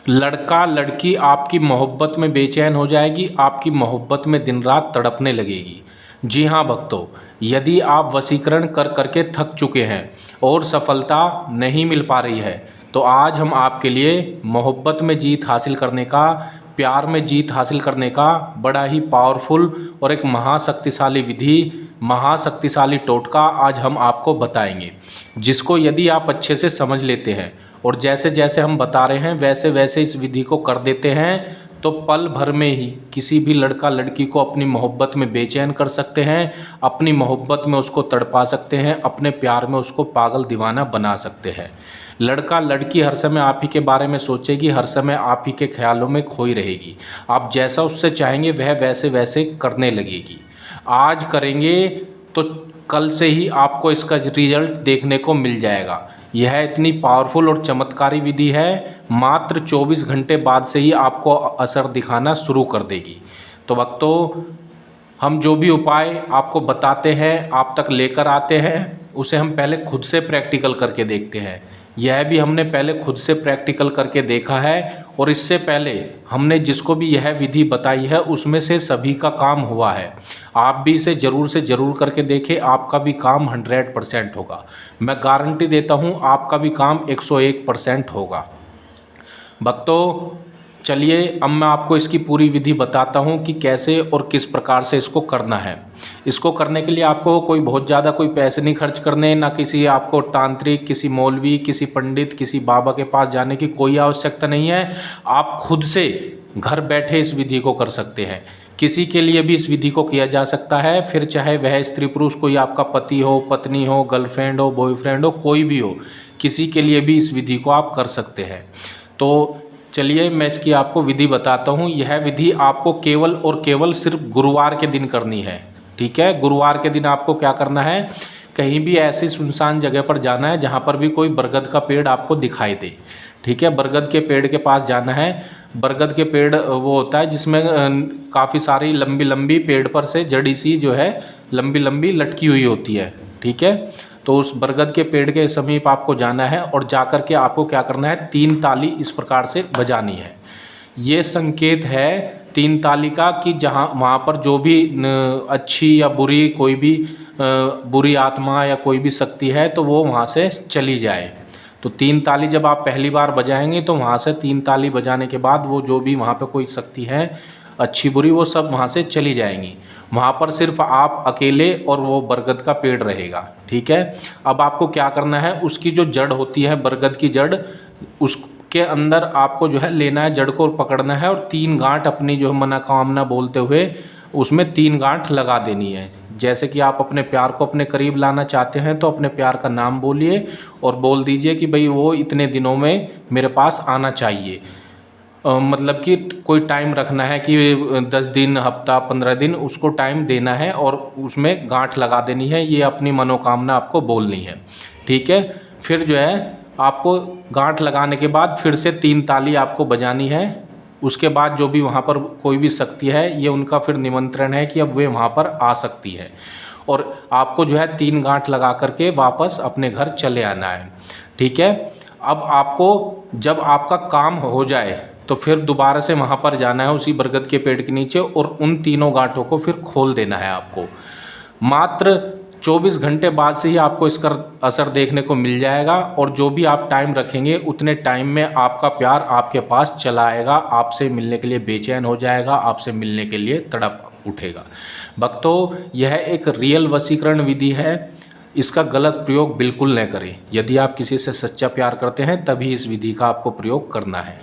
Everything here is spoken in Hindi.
लड़का लड़की आपकी मोहब्बत में बेचैन हो जाएगी, आपकी मोहब्बत में दिन रात तड़पने लगेगी। जी हाँ भक्तों, यदि आप वशीकरण कर करके थक चुके हैं और सफलता नहीं मिल पा रही है, तो आज हम आपके लिए मोहब्बत में जीत हासिल करने का, प्यार में जीत हासिल करने का बड़ा ही पावरफुल और एक महाशक्तिशाली विधि, महाशक्तिशाली टोटका आज हम आपको बताएंगे, जिसको यदि आप अच्छे से समझ लेते हैं और जैसे जैसे हम बता रहे हैं वैसे वैसे इस विधि को कर देते हैं, तो पल भर में ही किसी भी लड़का लड़की को अपनी मोहब्बत में बेचैन कर सकते हैं, अपनी मोहब्बत में उसको तड़पा सकते हैं, अपने प्यार में उसको पागल दीवाना बना सकते हैं। लड़का लड़की हर समय आप ही के बारे में सोचेगी, हर समय आप ही के ख्यालों में खोई रहेगी। आप जैसा उससे चाहेंगे वह वैसे वैसे करने लगेगी। आज करेंगे तो कल से ही आपको इसका रिजल्ट देखने को मिल जाएगा। यह इतनी पावरफुल और चमत्कारी विधि है, मात्र 24 घंटे बाद से ही आपको असर दिखाना शुरू कर देगी। तो भक्तों, हम जो भी उपाय आपको बताते हैं, आप तक लेकर आते हैं, उसे हम पहले खुद से प्रैक्टिकल करके देखते हैं। यह भी हमने पहले खुद से प्रैक्टिकल करके देखा है और इससे पहले हमने जिसको भी यह विधि बताई है उसमें से सभी का काम हुआ है। आप भी इसे ज़रूर से ज़रूर करके देखें, आपका भी काम 100% होगा। मैं गारंटी देता हूँ आपका भी काम 101% होगा। भक्तों, चलिए अब मैं आपको इसकी पूरी विधि बताता हूँ कि कैसे और किस प्रकार से इसको करना है। इसको करने के लिए आपको कोई बहुत ज़्यादा कोई पैसे नहीं खर्च करने, ना किसी आपको तांत्रिक, किसी मौलवी, किसी पंडित, किसी बाबा के पास जाने की कोई आवश्यकता नहीं है। आप खुद से घर बैठे इस विधि को कर सकते हैं। किसी के लिए भी इस विधि को किया जा सकता है, फिर चाहे वह स्त्री पुरुष, कोई आपका पति हो, पत्नी हो, गर्लफ्रेंड हो, बॉयफ्रेंड हो, कोई भी हो, किसी के लिए भी इस विधि को आप कर सकते हैं। तो चलिए मैं इसकी आपको विधि बताता हूँ। यह विधि आपको केवल और केवल सिर्फ गुरुवार के दिन करनी है। ठीक है, गुरुवार के दिन आपको क्या करना है, कहीं भी ऐसी सुनसान जगह पर जाना है जहाँ पर भी कोई बरगद का पेड़ आपको दिखाई दे। ठीक है, बरगद के पेड़ के पास जाना है। बरगद के पेड़ वो होता है जिसमें काफ़ी सारी लंबी लंबी पेड़ पर से जड़ी सी जो है लंबी लंबी लटकी हुई होती है। ठीक है, तो उस बरगद के पेड़ के समीप आपको जाना है और जाकर के आपको क्या करना है, 3 ताली इस प्रकार से बजानी है। ये संकेत है 3 ताली का कि जहाँ वहाँ पर जो भी अच्छी या बुरी कोई भी बुरी आत्मा या कोई भी शक्ति है तो वो वहाँ से चली जाए। तो 3 ताली जब आप पहली बार बजाएंगे तो वहाँ से 3 ताली बजाने के बाद वो जो भी वहाँ पे कोई शक्ति है अच्छी बुरी, वो सब वहाँ से चली जाएंगी। वहाँ पर सिर्फ आप अकेले और वो बरगद का पेड़ रहेगा। ठीक है, अब आपको क्या करना है, उसकी जो जड़ होती है, बरगद की जड़, उसके अंदर आपको जो है लेना है, जड़ को पकड़ना है और 3 गांठ अपनी जो मनोकामना बोलते हुए उसमें 3 गांठ लगा देनी है। जैसे कि आप अपने प्यार को अपने करीब लाना चाहते हैं तो अपने प्यार का नाम बोलिए और बोल दीजिए कि भाई वो इतने दिनों में मेरे पास आना चाहिए। मतलब कि कोई टाइम रखना है कि 10 दिन, हफ्ता, 15 दिन, उसको टाइम देना है और उसमें गांठ लगा देनी है। ये अपनी मनोकामना आपको बोलनी है। ठीक है, फिर जो है आपको गांठ लगाने के बाद फिर से 3 ताली आपको बजानी है। उसके बाद जो भी वहाँ पर कोई भी शक्ति है, ये उनका फिर निमंत्रण है कि अब वे वहाँ पर आ सकती है और आपको जो है 3 गांठ लगा करके वापस अपने घर चले आना है। ठीक है, अब आपको जब आपका काम हो जाए तो फिर दोबारा से वहाँ पर जाना है उसी बरगद के पेड़ के नीचे और उन 3 गांठों को फिर खोल देना है आपको। मात्र 24 घंटे बाद से ही आपको इसका असर देखने को मिल जाएगा और जो भी आप टाइम रखेंगे उतने टाइम में आपका प्यार आपके पास चला आएगा, आपसे मिलने के लिए बेचैन हो जाएगा, आपसे मिलने के लिए तड़प उठेगा। भक्तों, यह एक रियल वशीकरण विधि है, इसका गलत प्रयोग बिल्कुल न करें। यदि आप किसी से सच्चा प्यार करते हैं तभी इस विधि का आपको प्रयोग करना है।